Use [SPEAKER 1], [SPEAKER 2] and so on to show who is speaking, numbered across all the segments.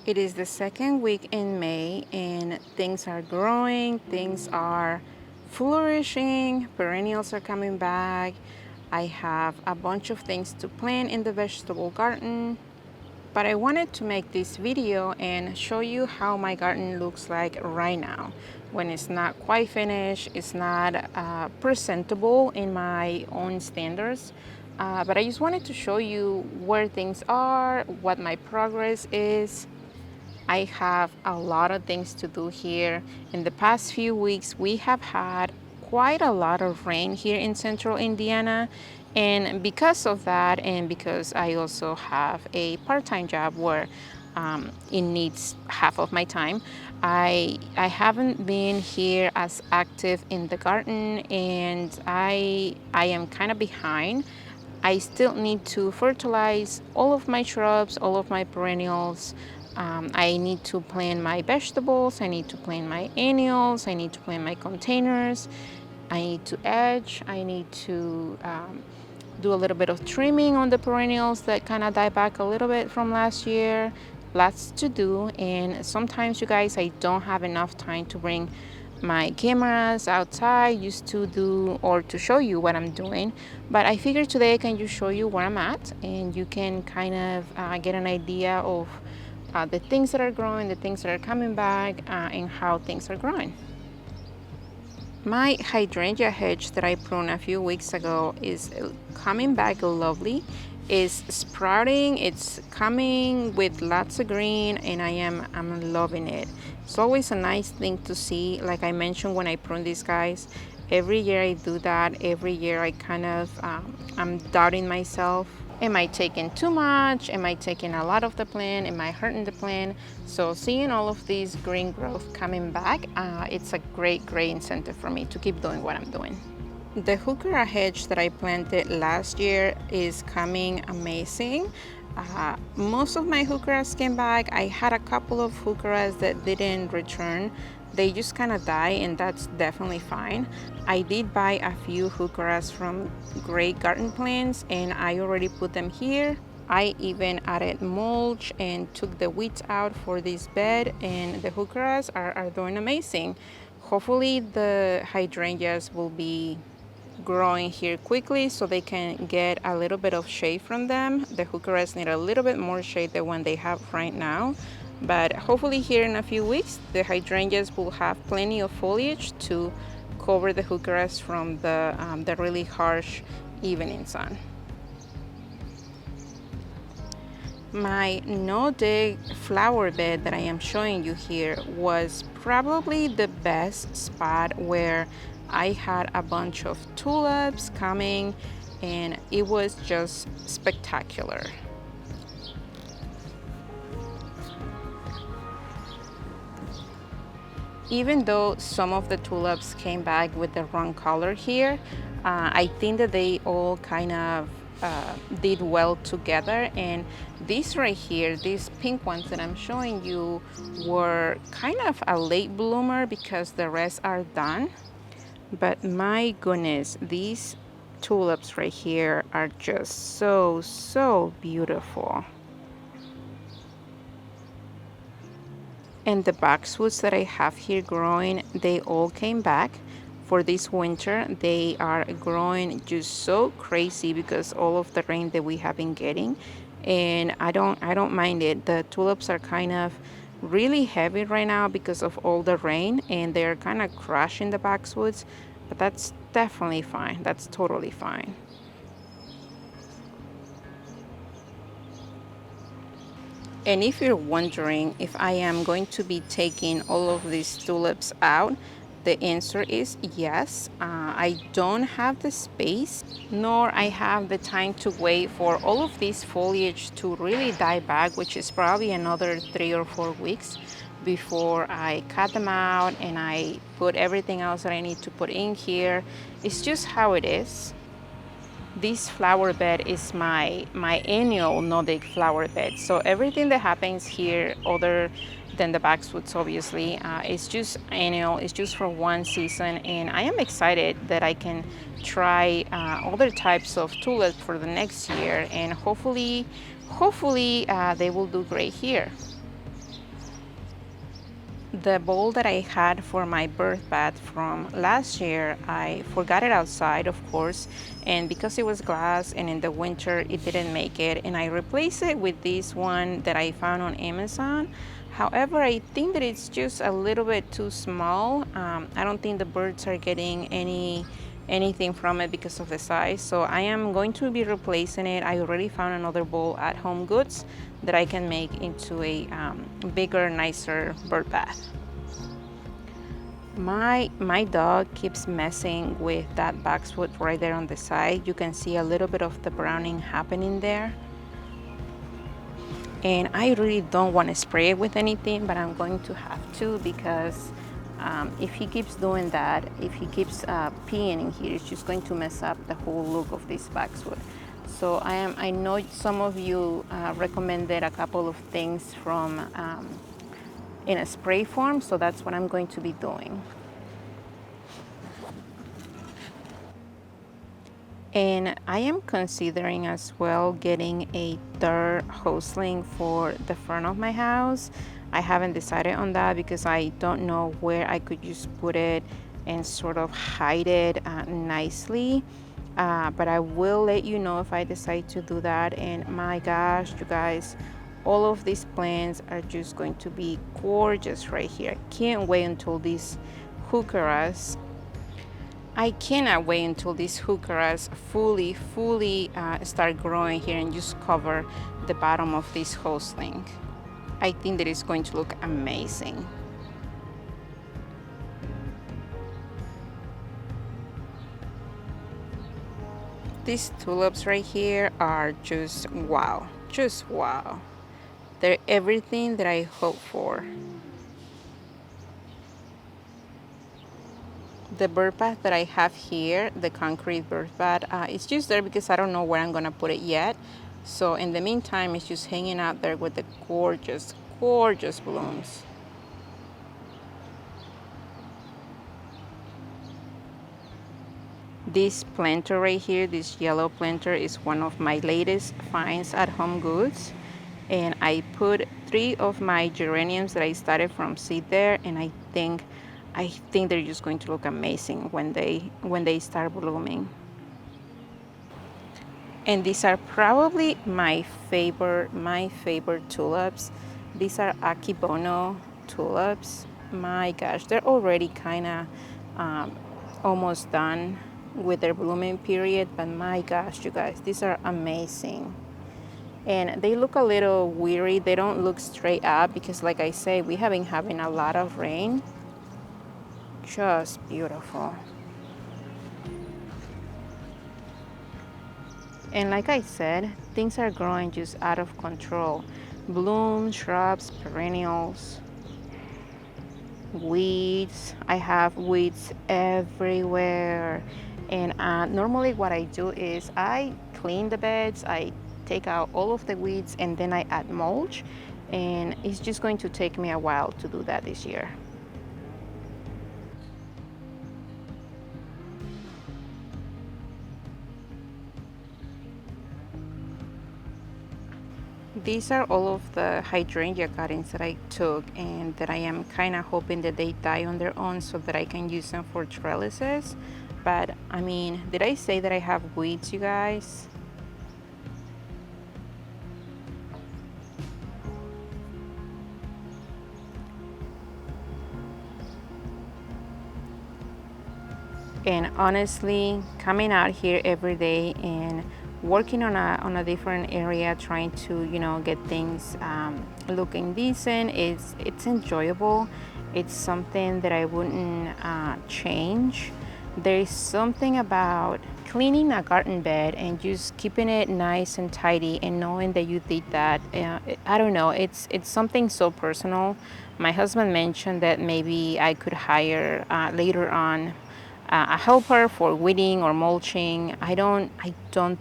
[SPEAKER 1] It is the second week in May and things are growing, things are flourishing, perennials are coming back. I have a bunch of things to plant in the vegetable garden, but I wanted to make this video and show you how my garden looks like right now when it's not quite finished, it's not presentable in my own standards. But I just wanted to show you where things are, what my progress is. I have a lot of things to do here. In the past few weeks, we have had quite a lot of rain here in central Indiana. And because of that, and because I also have a part-time job where it needs half of my time, I haven't been here as active in the garden, and I am kind of behind. I still need to fertilize all of my shrubs, all of my perennials. I need to plant my vegetables, I need to plant my annuals, I need to plant my containers, I need to edge, I need to do a little bit of trimming on the perennials that kind of died back a little bit from last year. Lots to do, and sometimes, you guys, I don't have enough time to bring my cameras outside just to do or to show you what I'm doing, but I figured today I can just show you where I'm at and you can kind of get an idea of the things that are growing, the things that are coming back, and how things are growing. My hydrangea hedge that I pruned a few weeks ago is coming back lovely. It's sprouting, it's coming with lots of green, and I'm loving it. It's always a nice thing to see. Like I mentioned when I prune these guys, every year I do that. Every year I kind of I'm doubting myself. Am I taking too much? Am I taking a lot of the plant? Am I hurting the plant? So seeing all of these green growth coming back, it's a great incentive for me to keep doing what I'm doing. The heuchera hedge that I planted last year is coming amazing. Most of my heucheras came back. I had a couple of heucheras that didn't return. They just kind of die, and that's definitely fine. I did buy a few heucheras from Great Garden Plants, and I already put them here. I even added mulch and took the weeds out for this bed, and the heucheras are doing amazing. Hopefully the hydrangeas will be growing here quickly so they can get a little bit of shade from them. The heucheras need a little bit more shade than what they have right now, but hopefully here in a few weeks the hydrangeas will have plenty of foliage to cover the heucheras from the really harsh evening sun. My Nordic flower bed that I am showing you here was probably the best spot where I had a bunch of tulips coming, and it was just spectacular. Even though some of the tulips came back with the wrong color here, I think that they all kind of did well together, and these right here, these pink ones that I'm showing you, were kind of a late bloomer because the rest are done. But my goodness, these tulips right here are just so beautiful. And the boxwoods that I have here growing, they all came back for this winter. They are growing just so crazy because all of the rain that we have been getting, and I don't mind it. The tulips are kind of really heavy right now because of all the rain, and they're kind of crushing the boxwoods, but that's definitely fine. That's totally fine. And if you're wondering if I am going to be taking all of these tulips out, the answer is yes. I don't have the space, nor I have the time to wait for all of this foliage to really die back, which is probably another 3 or 4 weeks before I cut them out and I put everything else that I need to put in here. It's just how it is. This flower bed is my annual Nordic flower bed. So everything that happens here, other than the boxwoods, obviously, it's just annual. It's just for one season, and I am excited that I can try other types of tulips for the next year, and hopefully they will do great here. The bowl that I had for my birth bath from last year, I forgot it outside, of course, and because it was glass and in the winter it didn't make it, and I replaced it with this one that I found on Amazon. However, I think that it's just a little bit too small. I don't think the birds are getting anything from it because of the size, so I am going to be replacing it. I already found another bowl at Home Goods that I can make into a bigger, nicer bird bath. My dog keeps messing with that boxwood right there on the side. You can see a little bit of the browning happening there, and I really don't want to spray it with anything, but I'm going to have to, because if he keeps doing that, if he keeps peeing in here, it's just going to mess up the whole look of this boxwood. So I know some of you recommended a couple of things from in a spray form, so that's what I'm going to be doing. And I am considering as well getting a third hoseling for the front of my house. I haven't decided on that because I don't know where I could just put it and sort of hide it nicely. But I will let you know if I decide to do that. And my gosh, you guys, all of these plants are just going to be gorgeous right here. I can't wait until these heucheras fully start growing here and just cover the bottom of this hoseling. I think that it's going to look amazing. These tulips right here are just wow, just wow. They're everything that I hope for. The bird bath that I have here, the concrete bird bath, it's just there because I don't know where I'm gonna put it yet. So in the meantime, it's just hanging out there with the gorgeous, gorgeous blooms. This planter right here, this yellow planter, is one of my latest finds at Home Goods. And I put 3 of my geraniums that I started from seed there, and I think they're just going to look amazing when they start blooming. And these are probably my favorite tulips. These are Akibono Tulips. My gosh, they're already kind of almost done with their blooming period, but my gosh, you guys, these are amazing. And they look a little weary. They don't look straight up because, like I say, we have been having a lot of rain. Just beautiful. And like I said, things are growing just out of control. Blooms, shrubs, perennials, weeds. I have weeds everywhere. And normally what I do is I clean the beds, I take out all of the weeds, and then I add mulch. And it's just going to take me a while to do that this year. These are all of the hydrangea cuttings that I took and that I am kind of hoping that they die on their own so that I can use them for trellises. But I mean, did I say that I have weeds, you guys? And honestly, coming out here every day and working on a different area, trying to get things looking decent, it's enjoyable. It's something that I wouldn't change. There is something about cleaning a garden bed and just keeping it nice and tidy and knowing that you did that. I don't know, it's something so personal. My husband mentioned that maybe I could hire later on a helper for weeding or mulching. I don't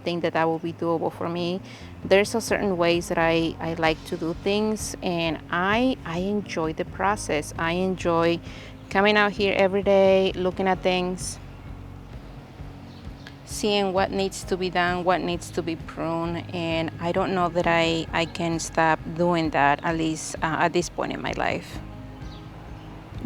[SPEAKER 1] think that will be doable for me. There's a certain ways that I like to do things, and I enjoy the process. I enjoy coming out here every day, looking at things, seeing what needs to be done, what needs to be pruned, and I don't know that I can stop doing that, at least at this point in my life.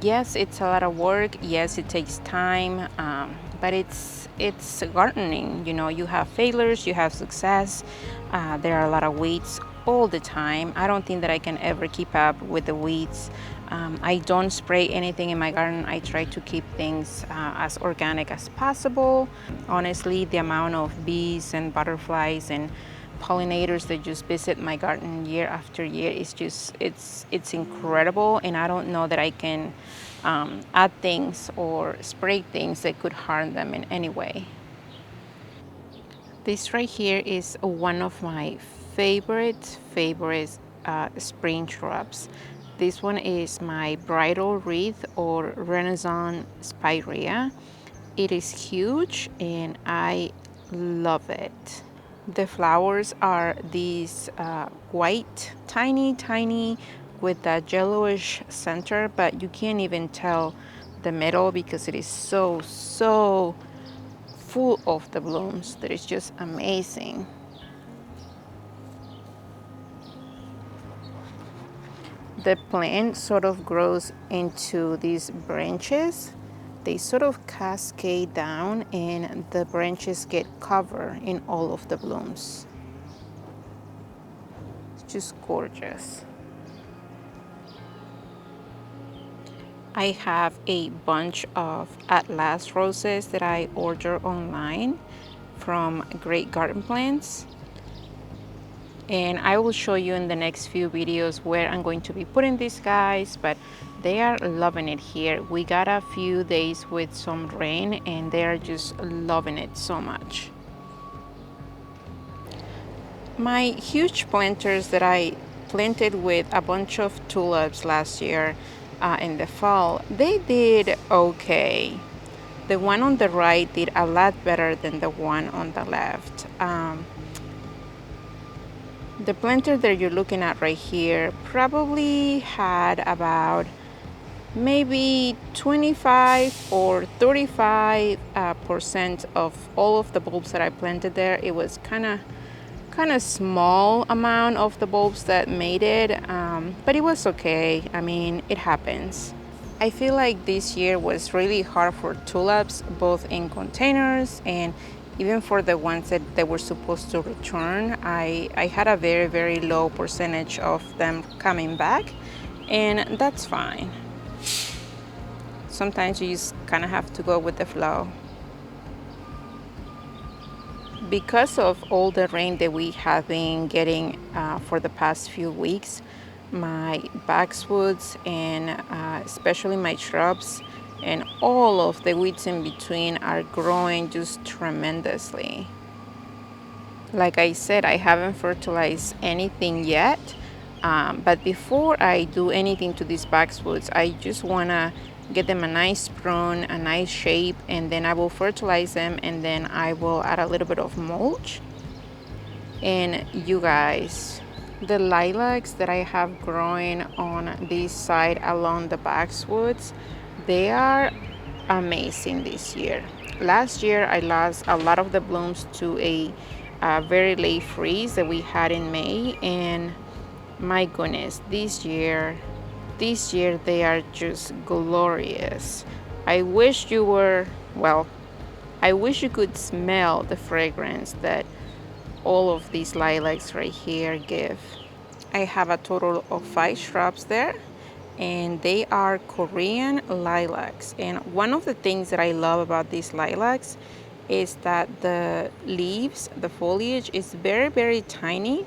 [SPEAKER 1] Yes, it's a lot of work. Yes, it takes time, but it's gardening. You know, you have failures, you have success. There are a lot of weeds all the time. I don't think that I can ever keep up with the weeds. I don't spray anything in my garden. I try to keep things as organic as possible. Honestly, the amount of bees and butterflies and pollinators that just visit my garden year after year is just it's incredible, and I don't know that I can add things or spray things that could harm them in any way. This right here is one of my favorite spring shrubs. This one is my bridal wreath or Renaissance spirea. It is huge and I love it. The flowers are these white, tiny, with that yellowish center, but you can't even tell the middle because it is so full of the blooms that is just amazing. The plant sort of grows into these branches. They sort of cascade down and the branches get covered in all of the blooms. It's just gorgeous. I have a bunch of Atlas roses that I order online from Great Garden Plants. And I will show you in the next few videos where I'm going to be putting these guys, but they are loving it here. We got a few days with some rain and they are just loving it so much. My huge planters that I planted with a bunch of tulips last year in the fall, they did okay. The one on the right did a lot better than the one on the left. The planter that you're looking at right here probably had about maybe 25 or 35 percent of all of the bulbs that I planted there. It was kind of small amount of the bulbs that made it, but it was okay. I mean, it happens. I feel like this year was really hard for tulips, both in containers and even for the ones that they were supposed to return. I had a very low percentage of them coming back, and that's fine. Sometimes you just kind of have to go with the flow. Because of all the rain that we have been getting for the past few weeks, my boxwoods and especially my shrubs and all of the weeds in between are growing just tremendously. Like I said, I haven't fertilized anything yet, but before I do anything to these boxwoods, I just want to get them a nice prune, a nice shape, and then I will fertilize them, and then I will add a little bit of mulch. And you guys, the lilacs that I have growing on this side along the boxwoods, they are amazing this year. Last year I lost a lot of the blooms to a very late freeze that we had in May, and my goodness, this year they are just glorious. I wish you were, well, I wish you could smell the fragrance that all of these lilacs right here give. I have a total of 5 shrubs there, and they are Korean lilacs. And one of the things that I love about these lilacs is that the leaves, the foliage is very tiny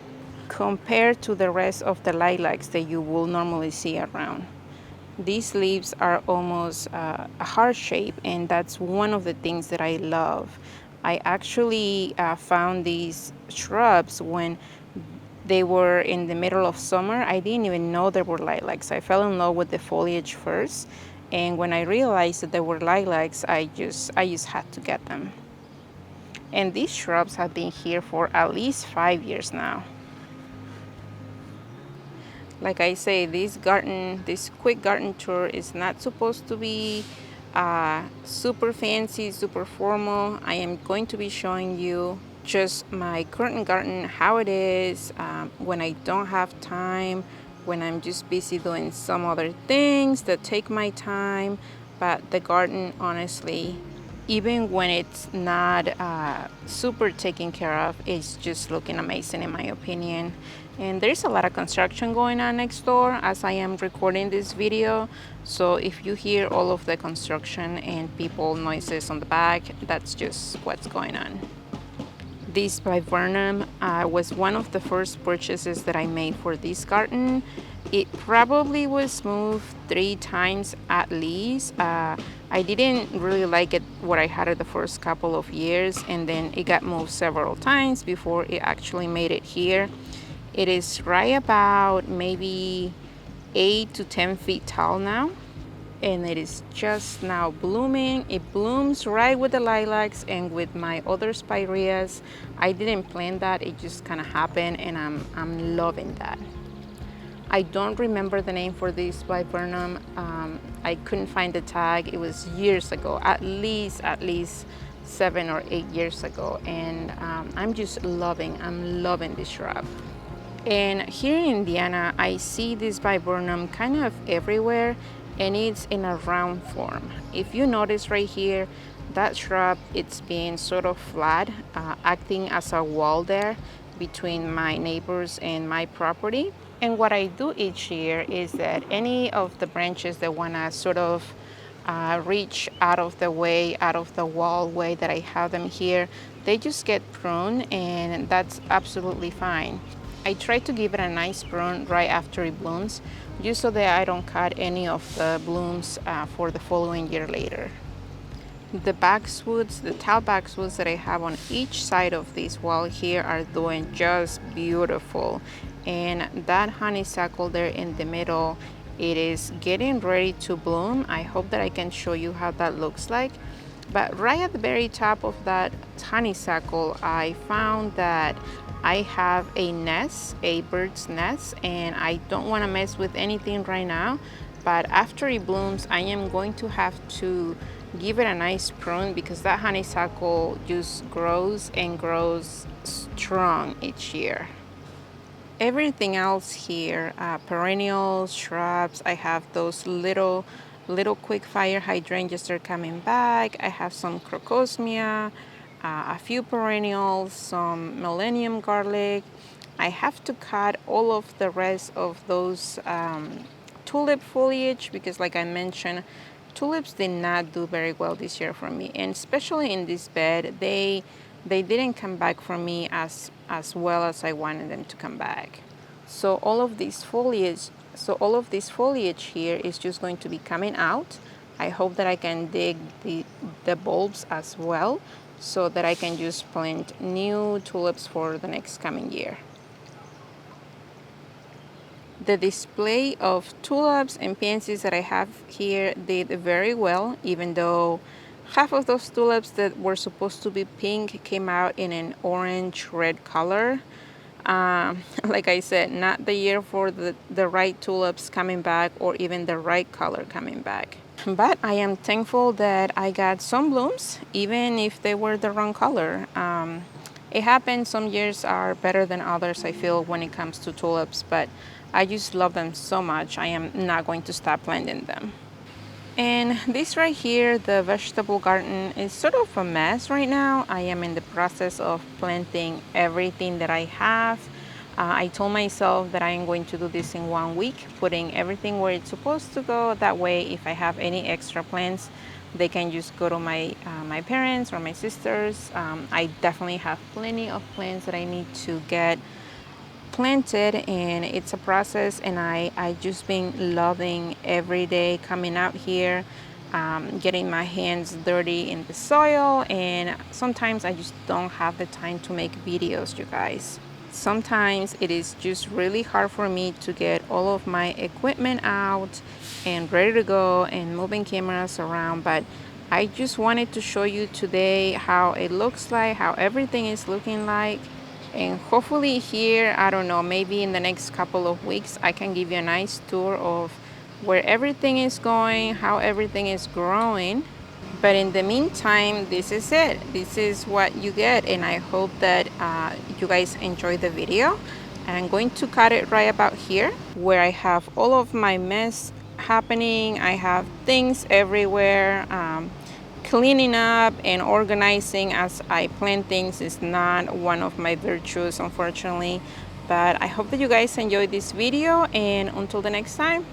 [SPEAKER 1] compared to the rest of the lilacs that you will normally see around. These leaves are almost a heart shape, and that's one of the things that I love. I actually found these shrubs when they were in the middle of summer. I didn't even know there were lilacs. I fell in love with the foliage first, and when I realized that there were lilacs, I just had to get them. And these shrubs have been here for at least 5 years now. Like I say, this quick garden tour is not supposed to be super fancy, super formal. I am going to be showing you just my current garden, how it is when I don't have time, when I'm just busy doing some other things that take my time. But the garden, honestly, even when it's not super taken care of, it's just looking amazing in my opinion. And there's a lot of construction going on next door as I am recording this video. So if you hear all of the construction and people noises on the back, that's just what's going on. This Viburnum was one of the first purchases that I made for this garden. It probably was moved 3 times at least. I didn't really like it what I had it the first couple of years, and then it got moved several times before it actually made it here. It is right about maybe 8 to 10 feet tall now, and it is just now blooming. It blooms right with the lilacs and with my other spireas. I didn't plan that, it just kind of happened, and I'm loving that. I don't remember the name for this Viburnum. I couldn't find the tag. It was years ago, at least 7 or 8 years ago, and I'm loving this shrub. And here in Indiana, I see this Viburnum kind of everywhere, and it's in a round form. If you notice right here, that shrub, it's being sort of flat, acting as a wall there between my neighbors and my property. And what I do each year is that any of the branches that want to sort of reach out of the way, out of the wall way that I have them here, they just get pruned, and that's absolutely fine. I try to give it a nice prune right after it blooms, just so that I don't cut any of the blooms for the following year later. The boxwoods, the tall boxwoods that I have on each side of this wall here are doing just beautiful. And that honeysuckle there in the middle, it is getting ready to bloom. I hope that I can show you how that looks like. But right at the very top of that honeysuckle, I found that I have a nest, a bird's nest, and I don't want to mess with anything right now. But after it blooms, I am going to have to give it a nice prune, because that honeysuckle just grows and grows strong each year. Everything else here, perennials, shrubs, I have those little quick fire hydrangeas that are coming back. I have some crocosmia, a few perennials, some millennium garlic. I have to cut all of the rest of those tulip foliage, because like I mentioned, tulips did not do very well this year for me, and especially in this bed, they didn't come back for me as well as I wanted them to come back. So all of this foliage here is just going to be coming out. I hope that I can dig the bulbs as well, so that I can just plant new tulips for the next coming year. The display of tulips and pansies that I have here did very well, even though half of those tulips that were supposed to be pink came out in an orange-red color. Like I said, not the year for the right tulips coming back, or even the right color coming back. But I am thankful that I got some blooms, even if they were the wrong color. It happens, some years are better than others, I feel, when it comes to tulips, but I just love them so much, I am not going to stop planting them. And this right here, the vegetable garden, is sort of a mess right now. I am in the process of planting everything that I have. I told myself that I am going to do this in 1 week, putting everything where it's supposed to go. That way, if I have any extra plants, they can just go to my parents or my sisters. I definitely have plenty of plants that I need to get planted, and it's a process, and I just been loving every day coming out here, getting my hands dirty in the soil, and sometimes I just don't have the time to make videos, you guys. Sometimes it is just really hard for me to get all of my equipment out and ready to go and moving cameras around, but I just wanted to show you today how it looks like, how everything is looking like. And hopefully here, I don't know, maybe in the next couple of weeks, I can give you a nice tour of where everything is going, how everything is growing. But in the meantime, this is it. This is what you get, and I hope that you guys enjoy the video. And I'm going to cut it right about here where I have all of my mess happening. I have things everywhere. Cleaning up and organizing as I plant things is not one of my virtues, unfortunately. But I hope that you guys enjoyed this video, and until the next time,